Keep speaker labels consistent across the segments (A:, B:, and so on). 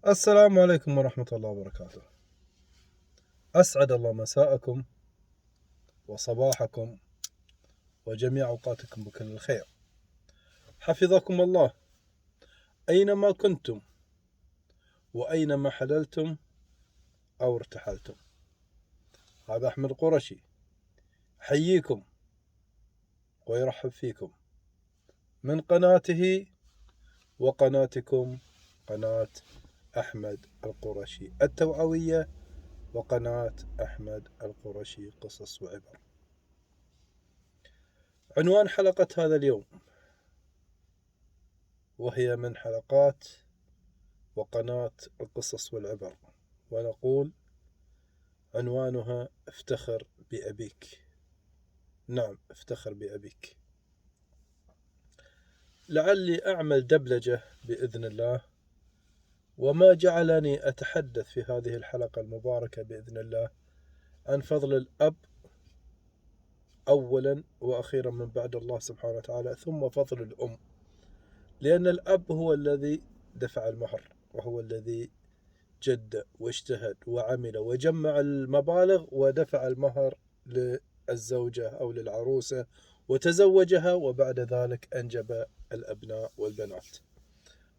A: السلام عليكم ورحمة الله وبركاته. أسعد الله مساءكم وصباحكم وجميع أوقاتكم بكل الخير. حفظكم الله أينما كنتم وأينما حللتم أو ارتحلتم. هذا أحمد قرشي حييكم ويرحب فيكم من قناته وقناتكم، قناة أحمد القرشي التوعوية وقناة أحمد القرشي قصص وعبر. عنوان حلقة هذا اليوم، وهي من حلقات وقناة القصص والعبر، ونقول عنوانها افتخر بأبيك. نعم، افتخر بأبيك. لعلي أعمل دبلجة بإذن الله، وما جعلني أتحدث في هذه الحلقة المباركة بإذن الله عن فضل الأب أولا وأخيرا من بعد الله سبحانه وتعالى، ثم فضل الأم، لأن الأب هو الذي دفع المهر، وهو الذي جد واجتهد وعمل وجمع المبالغ ودفع المهر للزوجة أو للعروسة وتزوجها، وبعد ذلك أنجب الأبناء والبنات.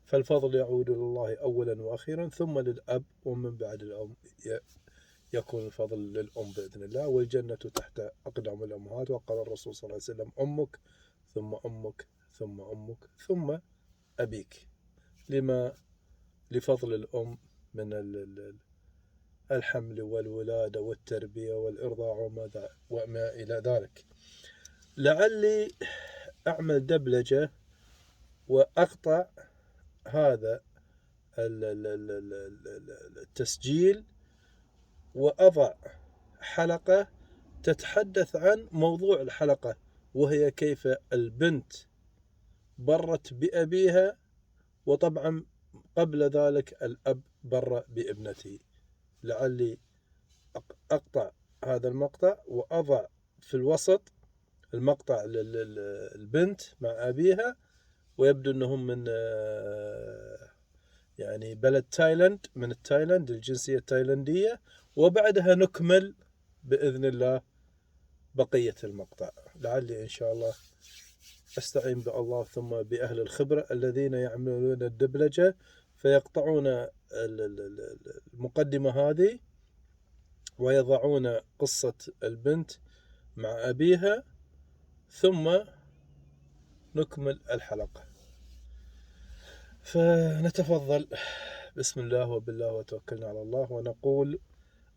A: فالفضل يعود لله أولا وأخيرا، ثم للأب، ومن بعد الأم يكون الفضل للأم بإذن الله، والجنة تحت أقدام الأمهات. وقال الرسول صلى الله عليه وسلم: أمك ثم أمك ثم أمك ثم أبيك. لفضل الأم من الحمل والولادة والتربية والإرضاع وما إلى ذلك. لعلي أعمل دبلجة وأقطع هذا التسجيل وأضع حلقة تتحدث عن موضوع الحلقة، وهي كيف البنت برت بأبيها، وطبعا قبل ذلك الأب بر بابنته. لعلي أقطع هذا المقطع وأضع في الوسط المقطع للبنت مع أبيها، ويبدو أنهم من يعني بلد تايلاند، من التايلاند، الجنسية التايلاندية، وبعدها نكمل بإذن الله بقية المقطع. لعلي إن شاء الله أستعين بالله ثم بأهل الخبرة الذين يعملون الدبلجة، فيقطعون المقدمة هذه ويضعون قصة البنت مع أبيها، ثم نكمل الحلقة. فنتفضل. بسم الله وبالله وتوكلنا على الله، ونقول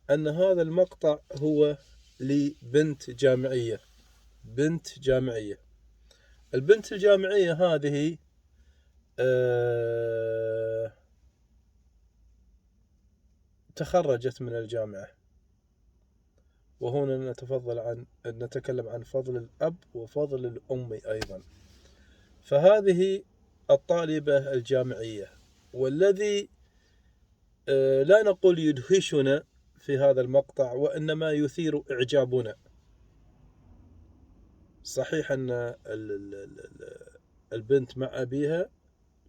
A: أن هذا المقطع هو لبنت جامعية. بنت جامعية. البنت الجامعية هذه تخرجت من الجامعة، وهنا نتكلم عن فضل الأب وفضل الأم أيضا. فهذه الطالبة الجامعية، والذي لا نقول يدهشنا في هذا المقطع، وإنما يثير إعجابنا. صحيح أن البنت مع أبيها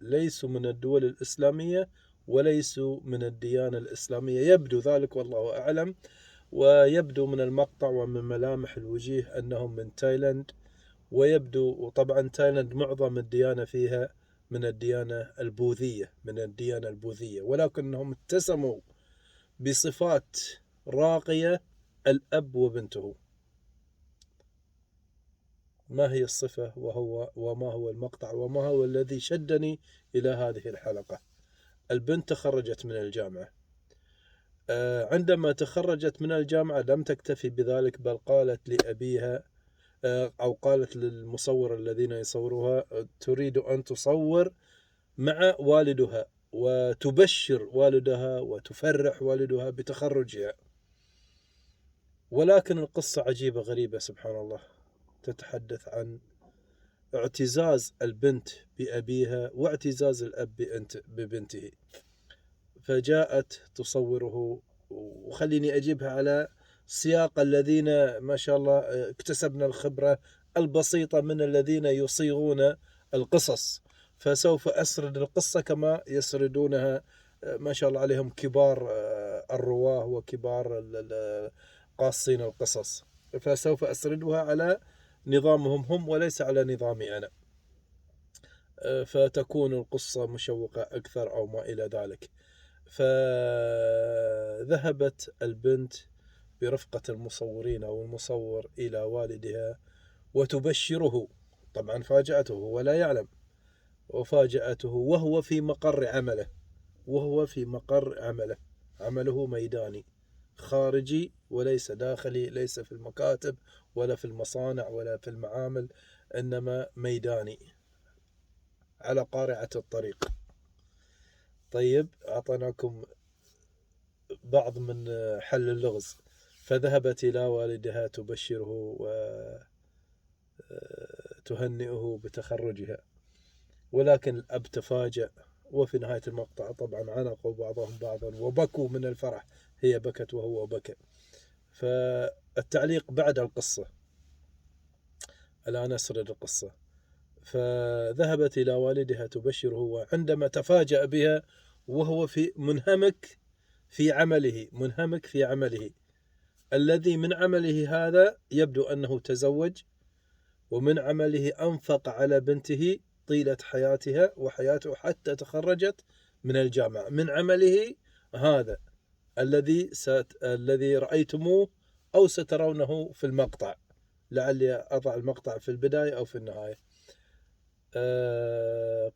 A: ليسوا من الدول الإسلامية وليسوا من الديانة الإسلامية، يبدو ذلك والله أعلم، ويبدو من المقطع ومن ملامح الوجيه أنهم من تايلاند، وطبعا تايلاند معظم الديانة فيها من الديانة البوذية، ولكنهم اتسموا بصفات راقية الأب وبنته. ما هي الصفة وما هو المقطع وما هو الذي شدني إلى هذه الحلقة؟ البنت تخرجت من الجامعة. عندما تخرجت من الجامعة لم تكتفي بذلك، بل قالت لأبيها أو قالت للمصور الذين يصوروها: تريد أن تصور مع والدها وتبشر والدها وتفرح والدها بتخرجها. ولكن القصة عجيبة غريبة سبحان الله، تتحدث عن اعتزاز البنت بأبيها واعتزاز الأب ببنته. فجاءت تصوره، وخليني أجيبها على سياق الذين ما شاء الله اكتسبنا الخبرة البسيطة من الذين يصيغون القصص، فسوف أسرد القصة كما يسردونها ما شاء الله عليهم كبار الرواه وكبار قاصين القصص، فسوف أسردها على نظامهم هم وليس على نظامي أنا، فتكون القصة مشوقة أكثر أو ما إلى ذلك. فذهبت البنت برفقة المصورين أو المصور إلى والدها وتبشره، طبعا فاجأته هو لا يعلم، وفاجأته وهو في مقر عمله، عمله ميداني خارجي وليس داخلي، ليس في المكاتب ولا في المصانع ولا في المعامل، إنما ميداني على قارعة الطريق. طيب أعطيناكم بعض من حل اللغز. فذهبت إلى والدها تبشره وتهنئه بتخرجها، ولكن الأب تفاجأ، وفي نهاية المقطع طبعا عنقوا بعضهم بعضا وبكوا من الفرح، هي بكت وهو بكى. فالتعليق بعد القصة، الآن أسرد القصة. فذهبت إلى والدها تبشره، وعندما تفاجأ بها وهو منهمك في عمله الذي من عمله هذا يبدو أنه تزوج، ومن عمله أنفق على بنته طيلة حياتها وحياته حتى تخرجت من الجامعة، من عمله هذا الذي رأيتموه أو سترونه في المقطع، لعلي أضع المقطع في البداية أو في النهاية.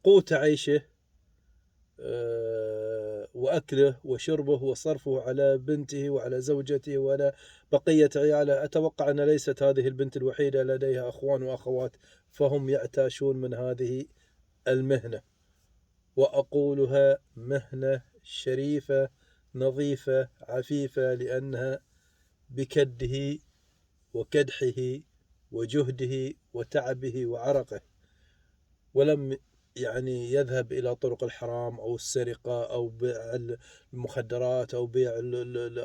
A: قوت عيشه وأكله وشربه وصرفه على بنته وعلى زوجته وعلى بقية عياله. أتوقع أن ليست هذه البنت الوحيدة، لديها أخوان وأخوات، فهم يعتاشون من هذه المهنة، وأقولها مهنة شريفة نظيفة عفيفة، لأنها بكده وكدحه وجهده وتعبه وعرقه، ولم يعني يذهب إلى طرق الحرام أو السرقة أو بيع المخدرات أو بيع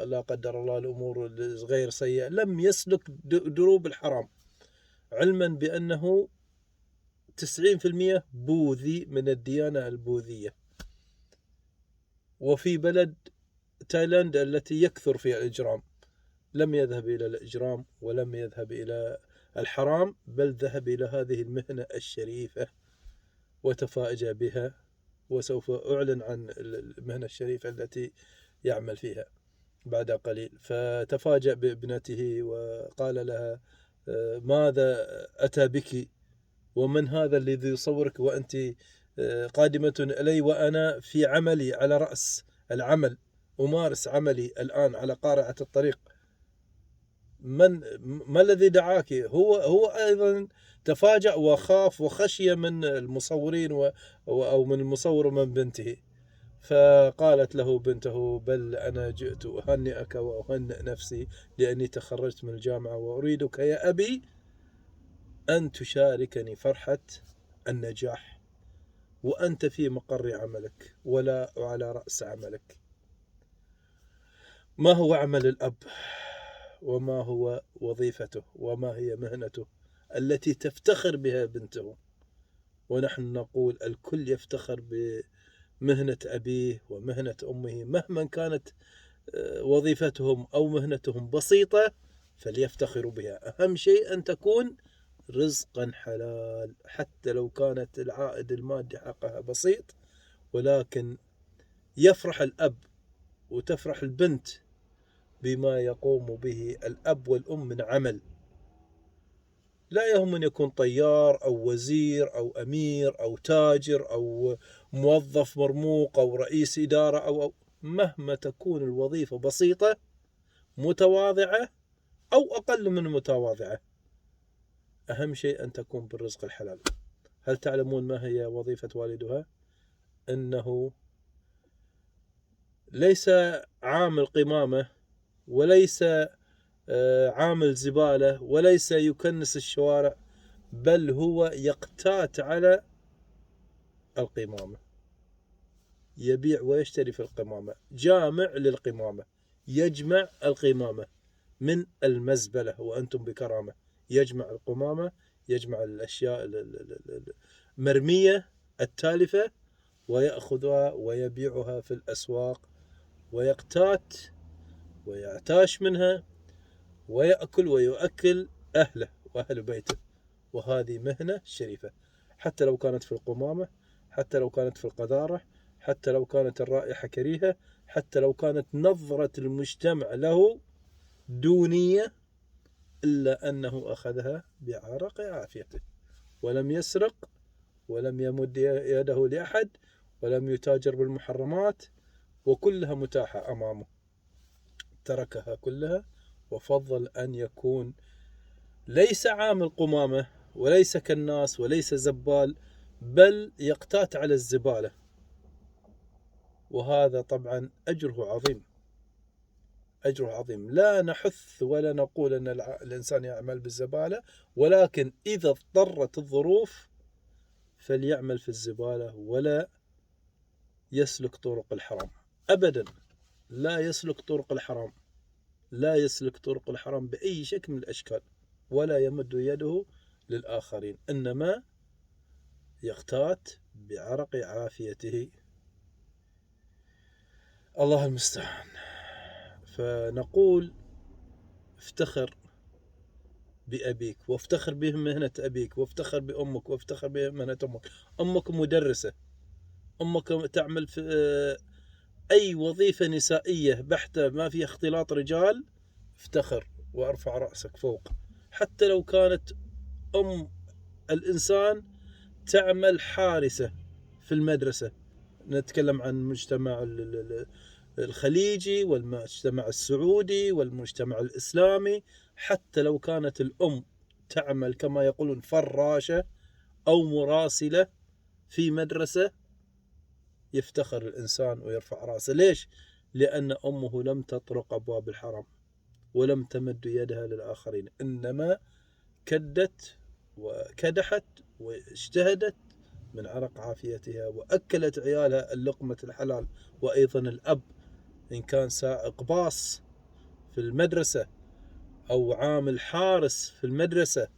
A: لا قدر الله الأمور غير سيئة، لم يسلك دروب الحرام، علما بأنه 90% بوذي من الديانة البوذية، وفي بلد تايلاند التي يكثر فيها الإجرام، لم يذهب إلى الإجرام ولم يذهب إلى الحرام، بل ذهب إلى هذه المهنة الشريفة وتفاجأ بها، وسوف أعلن عن المهنة الشريفة التي يعمل فيها بعد قليل. فتفاجأ بابنته وقال لها ماذا أتى بك، ومن هذا الذي يصورك وأنت قادمة إلي وأنا في عملي على رأس العمل، أمارس عملي الآن على قارعة الطريق، ما الذي دعاك؟ هو أيضا تفاجأ وخاف وخشي من المصورين أو من المصور ومن بنته. فقالت له بنته بل أنا جئت أهنئك وأهنئ نفسي لأني تخرجت من الجامعة، وأريدك يا أبي أن تشاركني فرحة النجاح، وأنت في مقر عملك ولا على رأس عملك. ما هو عمل الأب؟ وما هو وظيفته؟ وما هي مهنته التي تفتخر بها بنته؟ ونحن نقول الكل يفتخر بمهنة أبيه ومهنة أمه، مهما كانت وظيفتهم أو مهنتهم بسيطة فليفتخروا بها. أهم شيء أن تكون رزقا حلال، حتى لو كانت العائد المادي حقها بسيط، ولكن يفرح الأب وتفرح البنت بما يقوم به الأب والأم من عمل. لا يهم أن يكون طيار أو وزير أو أمير أو تاجر أو موظف مرموق أو رئيس إدارة أو مهما تكون الوظيفة بسيطة متواضعة أو أقل من متواضعة، أهم شيء أن تكون بالرزق الحلال. هل تعلمون ما هي وظيفة والدها؟ إنه ليس عامل قمامة، وليس عامل زبالة، وليس يكنس الشوارع، بل هو يقتات على القمامة، يبيع ويشتري في القمامة، جامع للقمامة، يجمع القمامة من المزبلة وأنتم بكرامة، يجمع القمامة، يجمع الأشياء المرمية التالفة ويأخذها ويبيعها في الأسواق، ويقتات ويعتاش منها، ويأكل ويؤكل أهله وأهل بيته. وهذه مهنة شريفة، حتى لو كانت في القمامة، حتى لو كانت في القذارة، حتى لو كانت الرائحة كريهة، حتى لو كانت نظرة المجتمع له دونية، إلا أنه أخذها بعرق عافيته، ولم يسرق، ولم يمد يده لأحد، ولم يتاجر بالمحرمات، وكلها متاحة أمامه، تركها كلها وفضل أن يكون ليس عامل قمامة، وليس كناس، وليس زبال، بل يقتات على الزبالة. وهذا طبعا أجره عظيم، أجره عظيم. لا نحث ولا نقول أن الإنسان يعمل بالزبالة، ولكن إذا اضطرت الظروف فليعمل في الزبالة، ولا يسلك طرق الحرام أبدا. لا يسلك طرق الحرام، لا يسلك طرق الحرام بأي شكل من الأشكال، ولا يمد يده للآخرين، إنما يقتات بعرق عافيته. الله المستعان. فنقول افتخر بأبيك، وافتخر بمهنة أبيك، وافتخر بأمك، وافتخر بمهنة أمك. أمك مدرسة، أمك تعمل في أي وظيفة نسائية بحتة ما فيها اختلاط رجال، افتخر وارفع رأسك فوق. حتى لو كانت أم الإنسان تعمل حارسة في المدرسة، نتكلم عن المجتمع الخليجي والمجتمع السعودي والمجتمع الإسلامي، حتى لو كانت الأم تعمل كما يقولون فراشة أو مراسلة في مدرسة، يفتخر الإنسان ويرفع رأسه. ليش؟ لأن أمه لم تطرق أبواب الحرام، ولم تمد يدها للآخرين، إنما كدت وكدحت واجتهدت من عرق عافيتها، وأكلت عيالها اللقمة الحلال. وأيضا الأب إن كان سائق باص في المدرسة أو عامل حارس في المدرسة،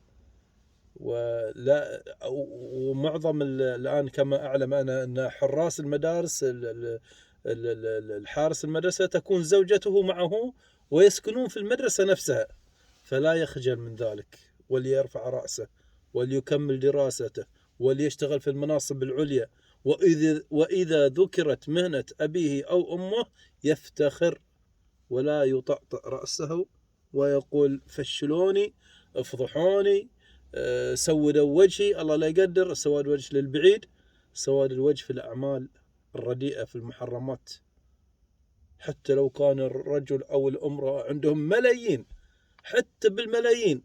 A: ومعظم الآن كما أعلم أنا أن حراس المدارس، الحارس المدرسة تكون زوجته معه ويسكنون في المدرسة نفسها، فلا يخجل من ذلك، وليرفع رأسه، وليكمل دراسته، وليشتغل في المناصب العليا. وإذا ذكرت مهنة أبيه أو أمه يفتخر، ولا يطأطئ رأسه ويقول فشلوني، افضحوني، سودوا وجهي. الله لا يقدر سواد وجه للبعيد، سواد الوجه في الأعمال الرديئة في المحرمات. حتى لو كان الرجل أو الأمرأة عندهم ملايين، حتى بالملايين،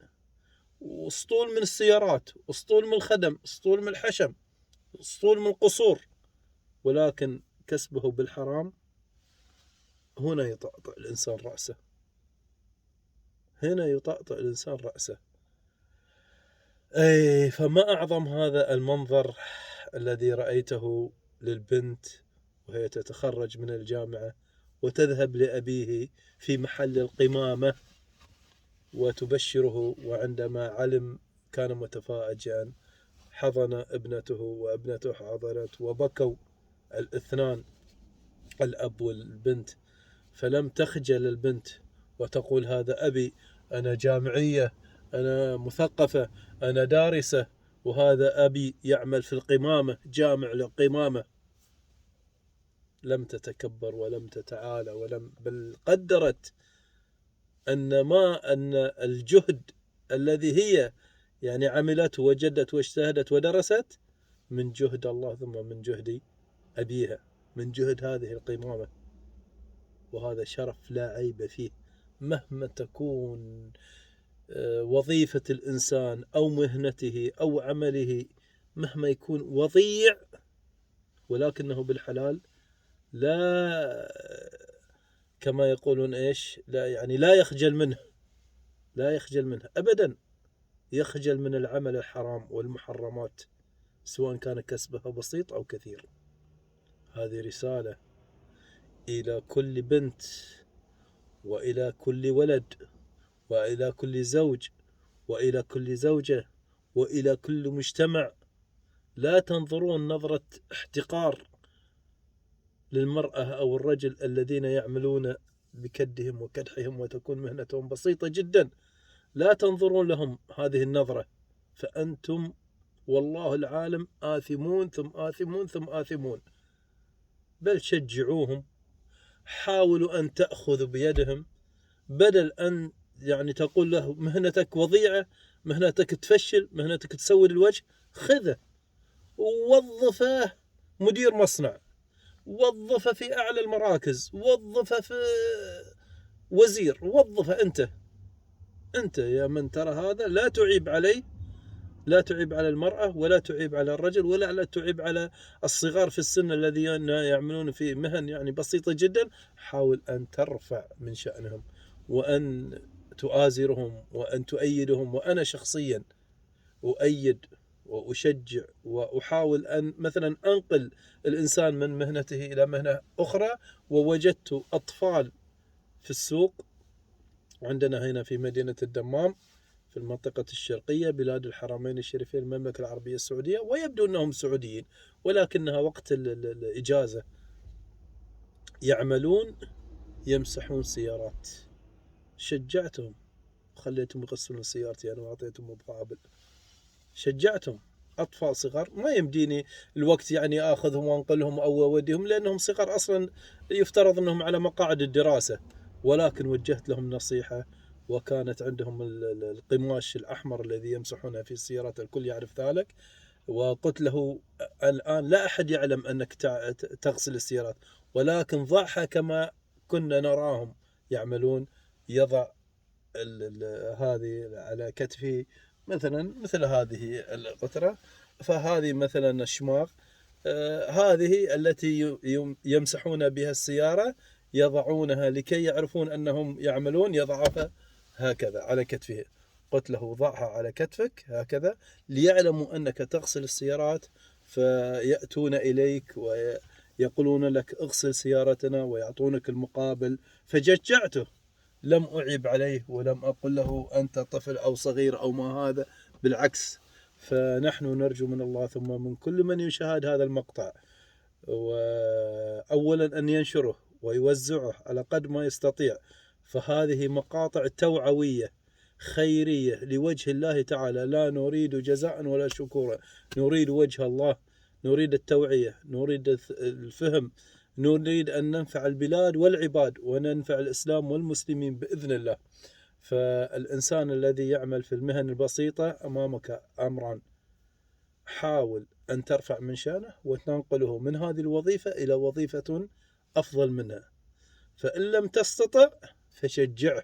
A: واسطول من السيارات، اسطول من الخدم، اسطول من الحشم، اسطول من القصور، ولكن كسبه بالحرام، هنا يطأطئ الإنسان رأسه، هنا يطأطئ الإنسان رأسه. أي فما أعظم هذا المنظر الذي رأيته للبنت وهي تتخرج من الجامعة وتذهب لأبيه في محل القمامة وتبشره. وعندما علم كان متفاجئا، حضن ابنته وابنته حضنت، وبكوا الاثنان، الأب والبنت. فلم تخجل البنت وتقول هذا أبي، أنا جامعية، أنا مثقفة، أنا دارسة، وهذا أبي يعمل في القمامة، جامع للقمامة. لم تتكبر ولم تتعالى، بل قدرت أن الجهد الذي هي يعني عملته وجدت واجتهدت ودرست من جهد الله، ثم من جهد أبيها، من جهد هذه القمامة. وهذا شرف لا عيب فيه، مهما تكون وظيفة الإنسان أو مهنته أو عمله، مهما يكون وضيع ولكنه بالحلال، لا كما يقولون إيش، لا يعني لا يخجل منه، لا يخجل منه أبدا. يخجل من العمل الحرام والمحرمات، سواء كان كسبها بسيط أو كثير. هذه رسالة إلى كل بنت، وإلى كل ولد، وإلى كل زوج، وإلى كل زوجة، وإلى كل مجتمع. لا تنظرون نظرة احتقار للمرأة أو الرجل الذين يعملون بكدهم وكدحهم وتكون مهنتهم بسيطة جدا، لا تنظرون لهم هذه النظرة، فأنتم والله العالم آثمون ثم آثمون ثم آثمون. بل شجعوهم، حاولوا أن تأخذوا بيدهم، بدل أن يعني تقول له مهنتك وضيعة، مهنتك تفشل، مهنتك تسود الوجه، خذه ووظفه مدير مصنع، وظفه في أعلى المراكز، وظفه في وزير، وظفه أنت يا من ترى هذا لا تعيب عليه، لا تعيب على المرأة ولا تعيب على الرجل ولا لا تعيب على الصغار في السن الذين يعملون في مهن يعني بسيطة جدا. حاول أن ترفع من شأنهم وأن تؤازرهم وأن تؤيدهم. وأنا شخصيا أؤيد وأشجع وأحاول أن مثلا أنقل الإنسان من مهنته إلى مهنة أخرى. ووجدت أطفال في السوق عندنا هنا في مدينة الدمام في المنطقة الشرقية بلاد الحرمين الشريفين المملكة العربية السعودية، ويبدو أنهم سعوديين ولكنها وقت الإجازة يعملون يمسحون سيارات. شجعتهم وخليتهم يغسلون سيارتي أنا وأعطيتهم مقابل، شجعتهم. أطفال صغار ما يمديني الوقت يعني آخذهم وأنقلهم أو أوديهم لأنهم صغار أصلا، يفترض أنهم على مقاعد الدراسة، ولكن وجهت لهم نصيحة. وكانت عندهم القماش الأحمر الذي يمسحونه في السيارات، الكل يعرف ذلك. وقلت له الآن لا أحد يعلم أنك تغسل السيارات، ولكن ضعها كما كنا نراهم يعملون. يضع هذه على كتفه مثلا مثل هذه القطرة، فهذه مثلا الشماغ، هذه التي يمسحون بها السيارة، يضعونها لكي يعرفون أنهم يعملون، يضعها هكذا على كتفه. قلت له ضعها على كتفك هكذا ليعلموا أنك تغسل السيارات، فيأتون إليك ويقولون لك اغسل سيارتنا ويعطونك المقابل. فشجعته، لم أعيب عليه ولم أقل له أنت طفل أو صغير أو ما هذا، بالعكس. فنحن نرجو من الله ثم من كل من يشاهد هذا المقطع وأولا أن ينشره ويوزعه على قد ما يستطيع. فهذه مقاطع توعوية خيرية لوجه الله تعالى، لا نريد جزاء ولا شكورا، نريد وجه الله، نريد التوعية، نريد الفهم، نريد أن ننفع البلاد والعباد وننفع الإسلام والمسلمين بإذن الله. فالإنسان الذي يعمل في المهن البسيطة أمامك أمران: حاول أن ترفع من شأنه وتنقله من هذه الوظيفة إلى وظيفة أفضل منها، فإن لم تستطع فشجعه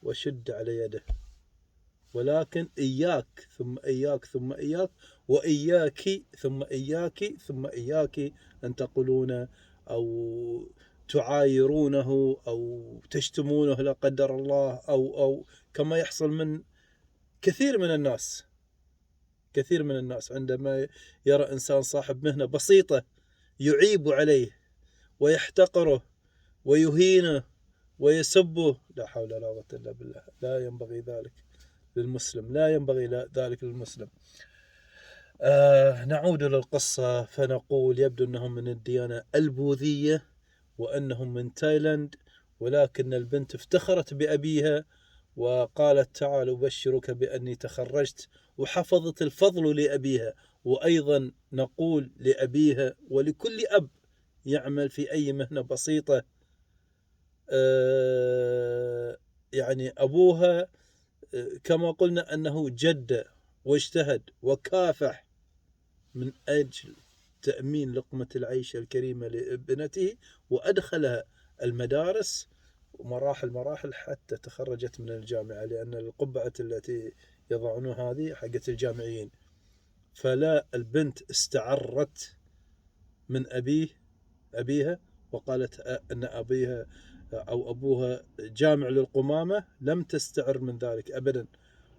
A: وشد على يده. ولكن إياك ثم إياك ثم إياك وإياك ثم إياك ثم إياك أن تقولون أو تعايرونه أو تشتمونه لا قدر الله، أو كما يحصل من كثير من الناس. كثير من الناس عندما يرى إنسان صاحب مهنة بسيطة يعيب عليه ويحتقره ويهينه ويسبه. لا حول ولا قوة إلا بالله، لا ينبغي ذلك للمسلم، لا ينبغي ذلك للمسلم. نعود للقصة فنقول يبدو أنهم من الديانة البوذية وأنهم من تايلاند، ولكن البنت افتخرت بأبيها وقالت تعال أبشرك بأني تخرجت، وحفظت الفضل لأبيها. وأيضا نقول لأبيها ولكل أب يعمل في أي مهنة بسيطة، يعني أبوها كما قلنا أنه جد واجتهد وكافح من أجل تأمين لقمة العيش الكريمة لابنته، وأدخلها المدارس مراحل حتى تخرجت من الجامعة، لأن القبعة التي يضعونها هذه حقت الجامعيين. فلا، البنت استعرت من أبيها وقالت أن أبيها أو أبوها جامع للقمامة، لم تستعر من ذلك أبدا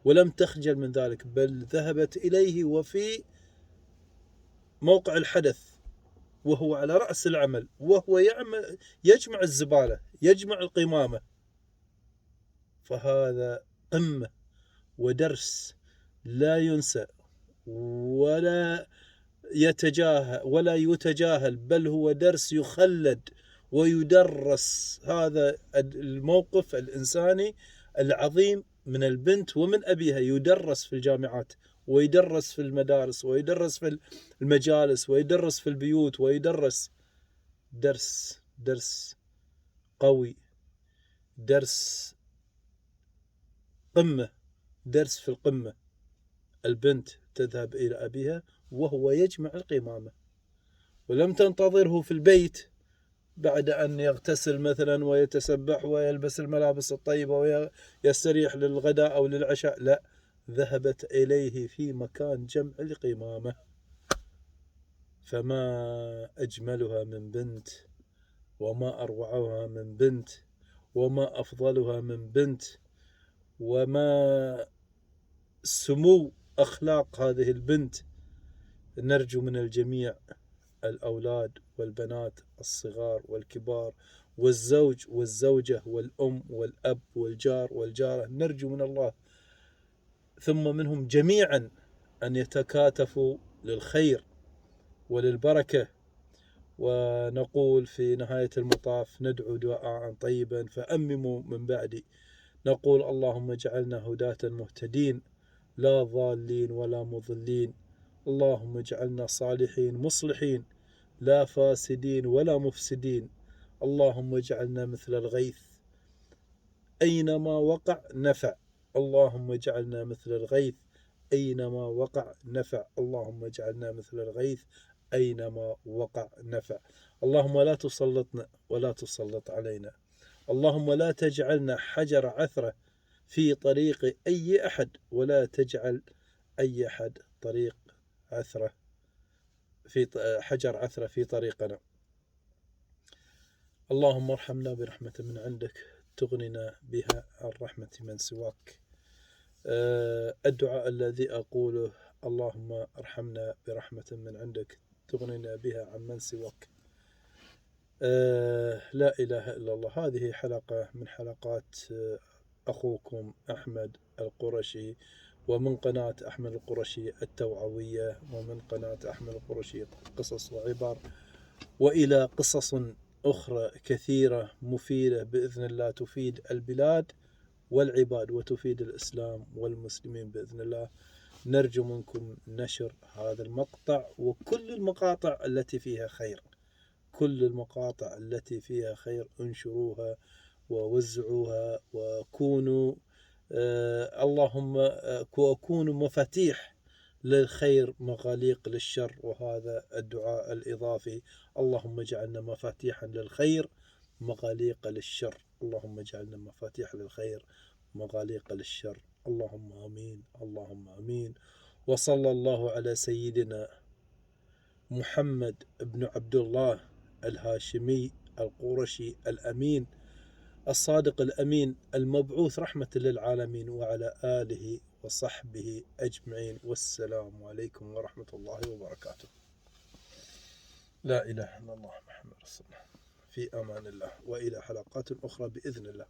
A: ولم تخجل من ذلك، بل ذهبت إليه وفي موقع الحدث وهو على رأس العمل وهو يجمع الزبالة، يجمع القمامة. فهذا قمة ودرس لا ينسى ولا يتجاهل ولا يتجاهل، بل هو درس يخلد ويدرس. هذا الموقف الإنساني العظيم من البنت ومن أبيها يدرس في الجامعات، ويدرس في المدارس، ويدرس في المجالس، ويدرس في البيوت، ويدرس درس قوي، درس قمة، درس في القمة. البنت تذهب إلى أبيها وهو يجمع القمامة، ولم تنتظره في البيت بعد أن يغتسل مثلا ويتسبح ويلبس الملابس الطيبة ويستريح للغداء أو للعشاء، لا، ذهبت إليه في مكان جمع القمامة. فما أجملها من بنت، وما أروعها من بنت، وما أفضلها من بنت، وما سمو أخلاق هذه البنت. نرجو من الجميع، الأولاد والبنات الصغار والكبار، والزوج والزوجة والأم والأب والجار والجارة، نرجو من الله ثم منهم جميعا أن يتكاتفوا للخير وللبركة. ونقول في نهاية المطاف ندعو دعاء طيبا فأمموا من بعدي. نقول اللهم اجعلنا هداة مهتدين، لا ضالين ولا مضلين. اللهم اجعلنا صالحين مصلحين، لا فاسدين ولا مفسدين. اللهم اجعلنا مثل الغيث، أينما وقع نفع. اللهم اجعلنا مثل الغيث، أينما وقع نفع. اللهم اجعلنا مثل الغيث، أينما وقع نفع. اللهم لا تسلطنا ولا تسلط علينا. اللهم لا تجعلنا حجر عثرة في طريق أي أحد، ولا تجعل أي أحد طريق عثرة في حجر عثرة في طريقنا. اللهم ارحمنا برحمة من عندك تغننا بها عن رحمة من سواك. الدعاء الذي أقوله اللهم ارحمنا برحمة من عندك تغننا بها عن من سواك. لا إله إلا الله. هذه حلقة من حلقات أخوكم أحمد القرشي، ومن قناة أحمد القرشي التوعوية، ومن قناة أحمد القرشي قصص وعبر، وإلى قصص أخرى كثيرة مفيدة بإذن الله تفيد البلاد والعباد وتفيد الإسلام والمسلمين بإذن الله. نرجو منكم نشر هذا المقطع وكل المقاطع التي فيها خير، كل المقاطع التي فيها خير انشروها ووزعوها، وكونوا اللهم وكونوا مفاتيح للخير مغاليق للشر. وهذا الدعاء الإضافي، اللهم اجعلنا مفاتيحا للخير مغاليق للشر. اللهم اجعلنا مفاتيح للخير مغاليق للشر. اللهم آمين، اللهم آمين. وصلى الله على سيدنا محمد بن عبد الله الهاشمي القرشي الأمين الصادق الأمين المبعوث رحمة للعالمين، وعلى آله وصحبه أجمعين. والسلام عليكم ورحمة الله وبركاته. لا إله إلا الله محمد رسول الله. في أمان الله، وإلى حلقات أخرى بإذن الله.